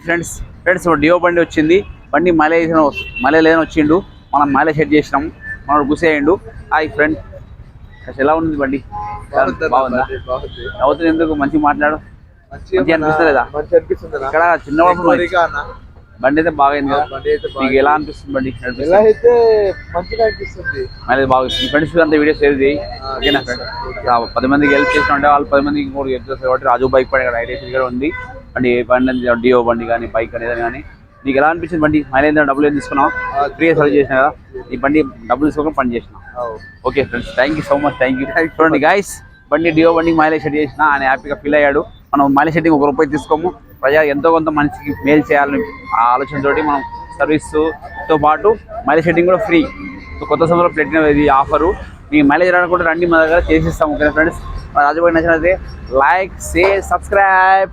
Friends డియో బండి వచ్చింది. బండి మైలేజ్ వచ్చిండు. మనం మైలేజ్ సెట్ చేసినాం. మనోడు గుసేయండు. హాయ్ ఫ్రెండ్, ఎలా ఉంది బండి? బాగుందా? అవుతుంది. ఎందుకు మంచిగా మాట్లాడు. మంచిగా అనిపిస్తలేదా? ఇక్కడ చిన్నప్పుడు బండి అయితే బాగా అయింది కదా, మీకు ఎలా అనిపిస్తుంది బండి? మైలేజ్ బాగా ఇస్తుంది. ఫ్రెండ్స్ అంతా వీడియో షేర్ చేయి, ఓకేనా ఫ్రెండ్? 10 మందికి హెల్ప్ చేసినా వాళ్ళు 10 మందికి ఇంకోటి హెల్ప్ చేస్తారు కాబట్టి రాజు బైక్ పని రైడ్ కూడా ఉంది. బండి ఏ బండి డియో బండి కానీ బైక్ అనేది కానీ నీకు ఎలా అనిపించింది బండి? మైలేజ్ డబ్బులు ఏం తీసుకున్నావు? ఫ్రీగా సర్వీస్ చేసినా కదా, ఈ బండి డబ్బులు తీసుకోకుండా పని చేసిన. Okay friends, thank you so much. Thank you. చూడండి గైస్, బండి డియో బండికి మైలేజ్ సెట్ చేసిన, ఆయన హ్యాపీగా ఫీల్ అయ్యాడు. మనం మైలేజ్ సెట్టింగ్ ₹1 తీసుకోము, ప్రజా ఎంతో కొంత మనిషికి మేలు చేయాలని ఆ ఆలోచనతోటి మనం సర్వీస్తో పాటు మైలేజ్ సెట్టింగ్ కూడా ఫ్రీ. సో కొత్త సంవత్సరం పెట్టిన ఇది ఆఫరు. మీ మైలేజ్ రాకుండా రండి, మా దగ్గర చేసిస్తాం. ఓకే ఫ్రెండ్స్, రాజుబాయి నచ్చినట్లయితే లైక్, షేర్, సబ్స్క్రైబ్.